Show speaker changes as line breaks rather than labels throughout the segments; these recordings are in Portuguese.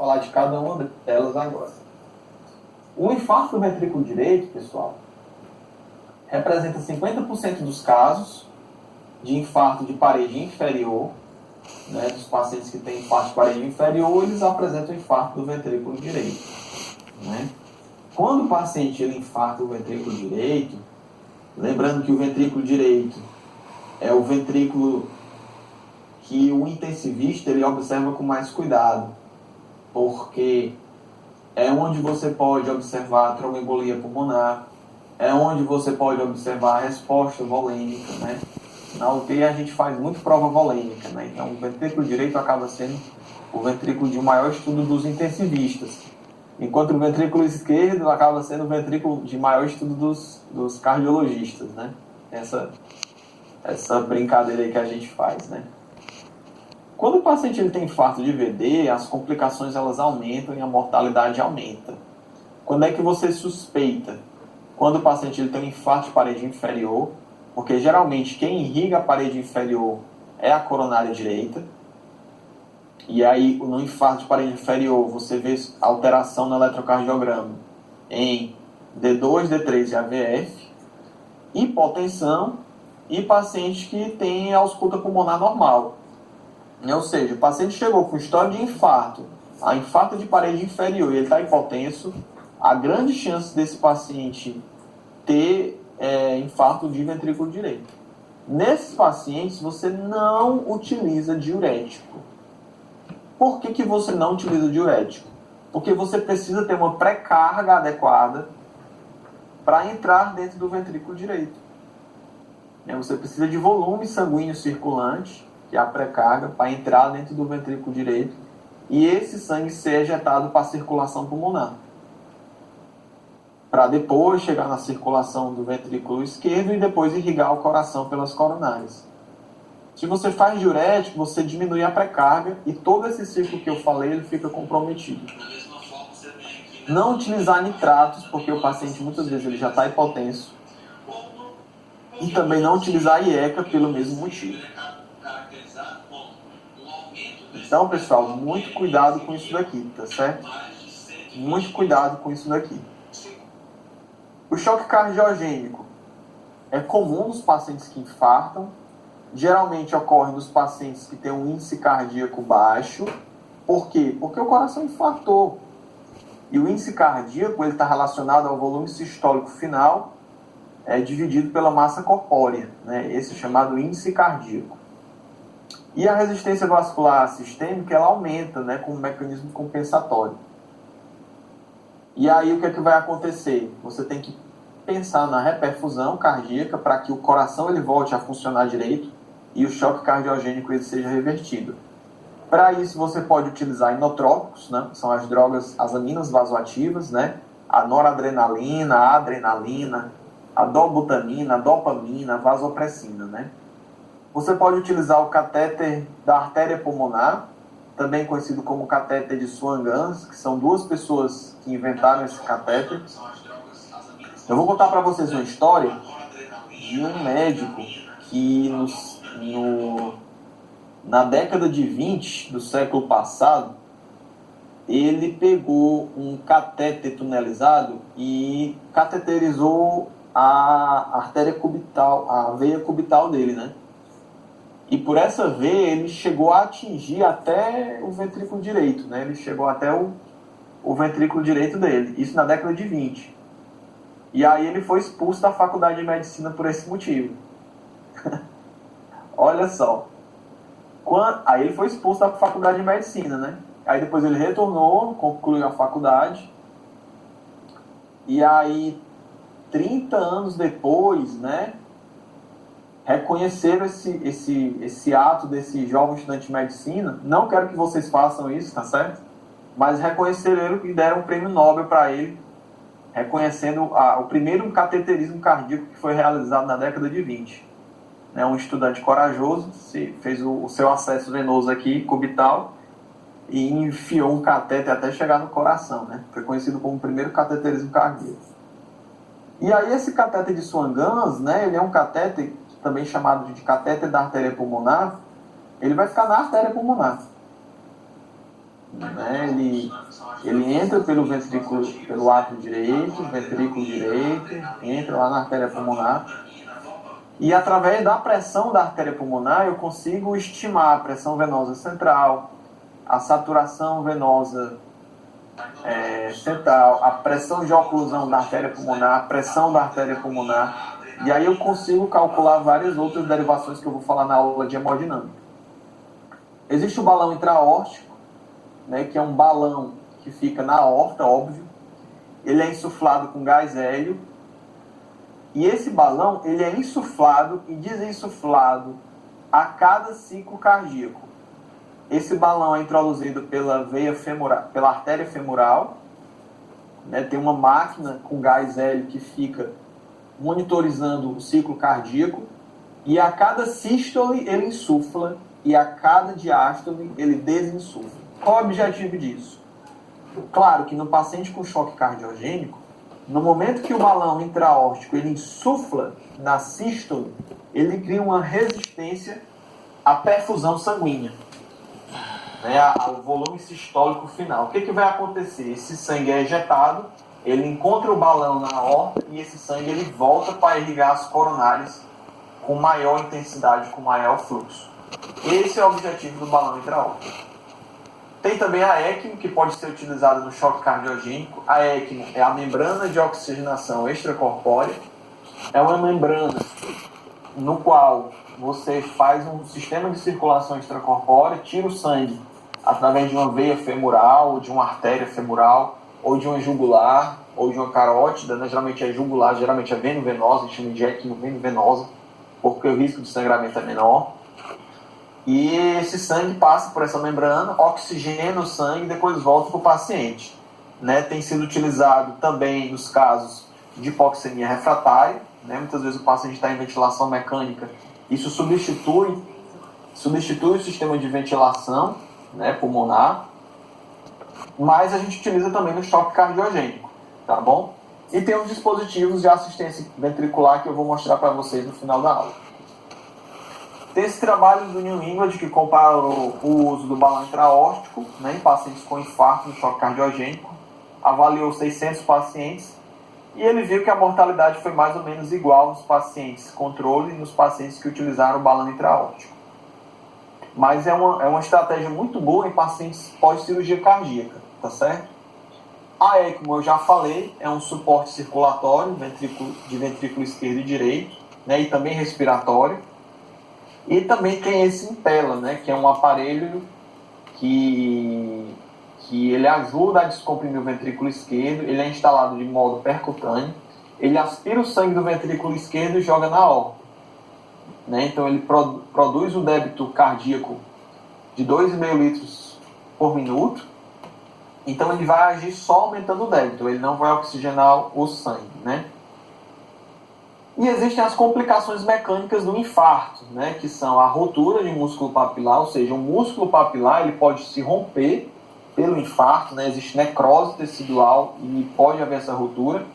falar de cada uma delas agora. O infarto do ventrículo direito, pessoal, representa 50% dos casos de infarto de parede inferior, né, dos pacientes que têm infarto de parede inferior, eles apresentam infarto do ventrículo direito, né? Quando o paciente ele infarta o ventrículo direito, lembrando que o ventrículo direito é o ventrículo que o intensivista ele observa com mais cuidado, porque é onde você pode observar a tromboembolia pulmonar, é onde você pode observar a resposta volêmica, né? Na UTI a gente faz muito prova volêmica, né? Então o ventrículo direito acaba sendo o ventrículo de maior estudo dos intensivistas, enquanto o ventrículo esquerdo acaba sendo o ventrículo de maior estudo dos cardiologistas, né? Essa brincadeira aí que a gente faz, né? Quando o paciente ele tem infarto de VD, as complicações elas aumentam e a mortalidade aumenta. Quando é que você suspeita? Quando o paciente ele tem um infarto de parede inferior, porque geralmente quem irriga a parede inferior é a coronária direita, e aí no infarto de parede inferior você vê alteração no eletrocardiograma em D2, D3 e AVF, hipotensão e paciente que tem ausculta pulmonar normal. Ou seja, o paciente chegou com história de infarto, a infarto de parede inferior e ele está hipotenso, a grande chance desse paciente ter infarto de ventrículo direito. Nesses pacientes, você não utiliza diurético. Por que você não utiliza diurético? Porque você precisa ter uma pré-carga adequada para entrar dentro do ventrículo direito. Você precisa de volume sanguíneo circulante, que é a pré-carga, para entrar dentro do ventrículo direito, e esse sangue ser ejetado para a circulação pulmonar, para depois chegar na circulação do ventrículo esquerdo e depois irrigar o coração pelas coronárias. Se você faz diurético, você diminui a pré-carga e todo esse ciclo que eu falei ele fica comprometido. Não utilizar nitratos, porque o paciente muitas vezes ele já está hipotenso. E também não utilizar IECA pelo mesmo motivo. Então, pessoal, muito cuidado com isso daqui, tá certo? Muito cuidado com isso daqui. O choque cardiogênico é comum nos pacientes que infartam. Geralmente ocorre nos pacientes que têm um índice cardíaco baixo. Por quê? Porque o coração infartou. E o índice cardíaco está relacionado ao volume sistólico final, dividido pela massa corpórea, né? Esse é chamado índice cardíaco. E a resistência vascular sistêmica ela aumenta, né, com um mecanismo compensatório. E aí o que é que vai acontecer? Você tem que pensar na reperfusão cardíaca para que o coração ele volte a funcionar direito e o choque cardiogênico ele seja revertido. Para isso você pode utilizar inotrópicos, né, que são as drogas, as aminas vasoativas, né, a noradrenalina, a adrenalina, a dobutamina, a dopamina, a vasopressina, né. Você pode utilizar o catéter da artéria pulmonar, também conhecido como catéter de Swan-Ganz, que são duas pessoas que inventaram esse catéter. Eu vou contar para vocês uma história de um médico que na década de 20 do século passado, ele pegou um catéter tunelizado e cateterizou a artéria cubital, a veia cubital dele, né? E por essa veia ele chegou a atingir até o ventrículo direito, né? Ele chegou até o ventrículo direito dele, isso na década de 20. E aí ele foi expulso da faculdade de medicina por esse motivo. Olha só. Aí ele foi expulso da faculdade de medicina, né? Aí depois ele retornou, concluiu a faculdade. E aí, 30 anos depois, né? Reconheceram esse ato desse jovem estudante de medicina. Não quero que vocês façam isso, tá certo? Mas reconheceram ele e deram um prêmio Nobel para ele, reconhecendo o primeiro cateterismo cardíaco que foi realizado na década de 20. Um estudante corajoso fez o seu acesso venoso aqui, cubital, e enfiou um catéter até chegar no coração, né? Foi conhecido como o primeiro cateterismo cardíaco. E aí esse catéter de Swan-Ganz, né, ele é um catéter também chamado de catéter da artéria pulmonar. Ele vai ficar na artéria pulmonar. né? Ele entra pelo ventrículo, pelo átrio direito, ventrículo direito, entra lá na artéria pulmonar. E através da pressão da artéria pulmonar eu consigo estimar a pressão venosa central, a saturação venosa central, a pressão de oclusão da artéria pulmonar, a pressão da artéria pulmonar. E aí eu consigo calcular várias outras derivações que eu vou falar na aula de hemodinâmica. Existe o balão intraórtico, né, que é um balão que fica na aorta, óbvio. Ele é insuflado com gás hélio. E esse balão ele é insuflado e desinsuflado a cada ciclo cardíaco. Esse balão é introduzido pela veia femoral, pela artéria femoral, né? Tem uma máquina com gás hélio que fica monitorizando o ciclo cardíaco, e a cada sístole ele insufla e a cada diástole ele desinsufla. Qual é o objetivo disso? Claro que no paciente com choque cardiogênico, no momento que o balão intraórtico ele insufla na sístole, ele cria uma resistência à perfusão sanguínea, né, ao volume sistólico final. O que vai acontecer? Esse sangue é ejetado, ele encontra o balão na aorta e esse sangue ele volta para irrigar as coronárias com maior intensidade, com maior fluxo. Esse é o objetivo do balão intraórtico. Tem também a ECMO, que pode ser utilizada no choque cardiogênico. A ECMO é a membrana de oxigenação extracorpórea. É uma membrana no qual você faz um sistema de circulação extracorpórea, tira o sangue através de uma veia femoral, ou de uma artéria femoral, ou de uma jugular, ou de uma carótida, né? Geralmente é jugular, geralmente é veno-venosa, a gente chama de ECMO veno-venosa, porque o risco de sangramento é menor. E esse sangue passa por essa membrana, oxigena o sangue e depois volta para o paciente, né? Tem sido utilizado também nos casos de hipoxemia refratária, né? Muitas vezes o paciente está em ventilação mecânica. Isso substitui o sistema de ventilação, né, pulmonar, mas a gente utiliza também no choque cardiogênico, tá bom? E tem os dispositivos de assistência ventricular que eu vou mostrar para vocês no final da aula. Tem esse trabalho do New England que comparou o uso do balão intraórtico, né, em pacientes com infarto no choque cardiogênico, avaliou 600 pacientes e ele viu que a mortalidade foi mais ou menos igual nos pacientes controle e nos pacientes que utilizaram o balão intraórtico. Mas é uma estratégia muito boa em pacientes pós-cirurgia cardíaca, tá certo? A ECMO, eu já falei, é um suporte circulatório de ventrículo esquerdo e direito, né, e também respiratório. E também tem esse Impella, né, que é um aparelho que ele ajuda a descomprimir o ventrículo esquerdo. Ele é instalado de modo percutâneo. Ele aspira o sangue do ventrículo esquerdo e joga na aorta, né? Então ele produz um débito cardíaco de 2,5 litros por minuto. Então ele vai agir só aumentando o débito, ele não vai oxigenar o sangue, né? E existem as complicações mecânicas do infarto, né, que são a rotura de músculo papilar, ou seja, o músculo papilar ele pode se romper pelo infarto, né, existe necrose tecidual e pode haver essa ruptura.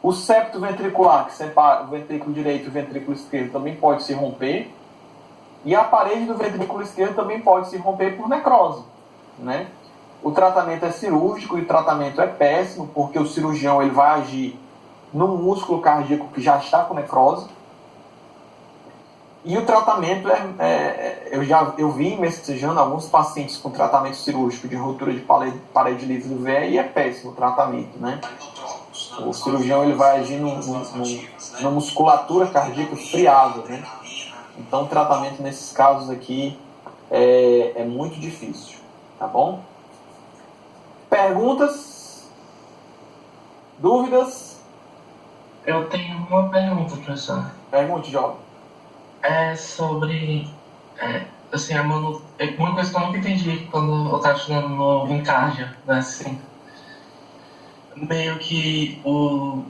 O septo ventricular, que separa o ventrículo direito e o ventrículo esquerdo, também pode se romper. E a parede do ventrículo esquerdo também pode se romper por necrose, né? O tratamento é cirúrgico e o tratamento é péssimo, porque o cirurgião ele vai agir no músculo cardíaco que já está com necrose. E o tratamento eu vi mesclando alguns pacientes com tratamento cirúrgico de ruptura de parede livre do VE e é péssimo o tratamento, né? O cirurgião ele vai agir na musculatura cardíaca friada, né? Então o tratamento nesses casos aqui é muito difícil, tá bom? Perguntas? Dúvidas?
Eu tenho uma pergunta, professor.
Pergunte, jovem.
É sobre, assim, uma coisa que eu nunca entendi quando eu estava estudando no Vincardia, né, assim, meio que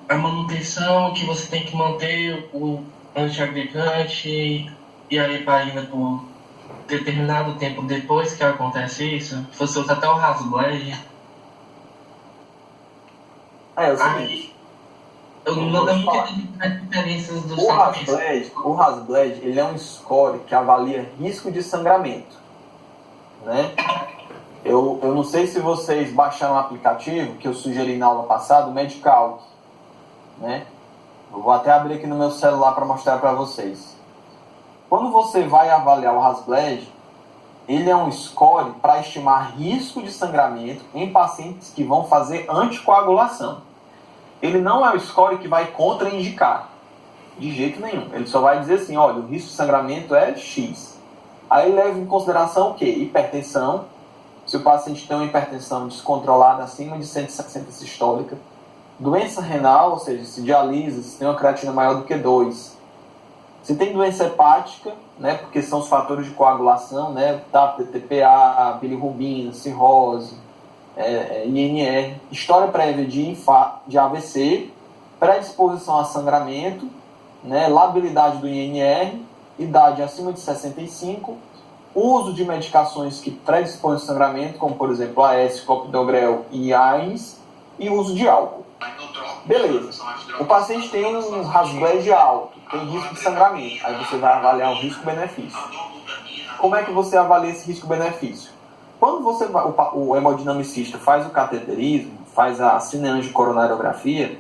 a manutenção que você tem que manter o antiagregante e aí para ainda por determinado tempo depois que acontece isso, você usa até o Hasbled.
É o seguinte.
Eu nunca entendi as diferenças dos tratamentos.
O Hasbled, ele é um score que avalia risco de sangramento, né? Eu não sei se vocês baixaram o aplicativo que eu sugeri na aula passada, o Medicalc, né? Eu vou até abrir aqui no meu celular para mostrar para vocês. Quando você vai avaliar o Hasbled, ele é um score para estimar risco de sangramento em pacientes que vão fazer anticoagulação. Ele não é o score que vai contraindicar, de jeito nenhum. Ele só vai dizer assim, olha, o risco de sangramento é X. Aí leva em consideração o quê? Hipertensão. Se o paciente tem uma hipertensão descontrolada acima de 160 sistólica, doença renal, ou seja, se dialisa, se tem uma creatina maior do que 2. Se tem doença hepática, né, porque são os fatores de coagulação, né, TPA, bilirrubina, cirrose, INR, história prévia de AVC, predisposição a sangramento, né, labilidade do INR, idade acima de 65, uso de medicações que predispõem ao sangramento, como por exemplo AS, clopidogrel e AINES, e uso de álcool. Beleza. O paciente tem um Hasbled alto, tem risco de sangramento. Aí você vai avaliar o risco-benefício. Como é que você avalia esse risco-benefício? Quando o hemodinamicista faz o cateterismo, faz a cineangiocoronariografia,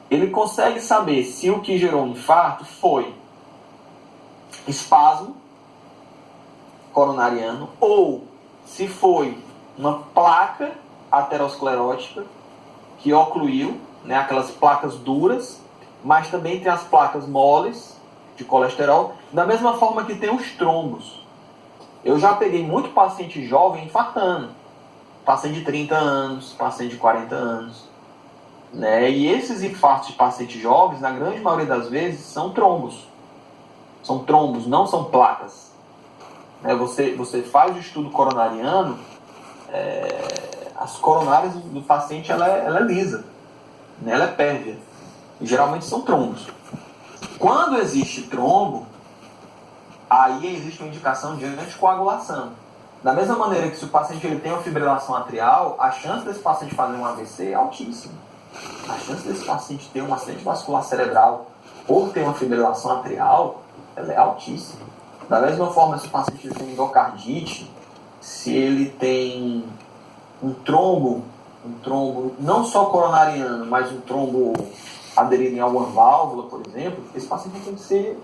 ele consegue saber se o que gerou um infarto foi espasmo coronariano ou se foi uma placa aterosclerótica que ocluiu, né, aquelas placas duras, mas também tem as placas moles de colesterol, da mesma forma que tem os trombos. Eu já peguei muito paciente jovem infartando, paciente de 30 anos, paciente de 40 anos, né? E esses infartos de pacientes jovens, na grande maioria das vezes, são trombos. São trombos, não são placas. Né? Você faz o estudo coronariano, as coronárias do paciente ela é lisa, né? Ela é pérvia. E geralmente são trombos. Quando existe trombo, aí existe uma indicação de anticoagulação. Da mesma maneira que se o paciente ele tem uma fibrilação atrial, a chance desse paciente fazer um AVC é altíssima. A chance desse paciente ter um acidente vascular cerebral ou ter uma fibrilação atrial, ela é altíssima. Da mesma forma, se o paciente tem endocardite, se ele tem um trombo não só coronariano, mas um trombo aderido em alguma válvula, por exemplo, esse paciente tem que ser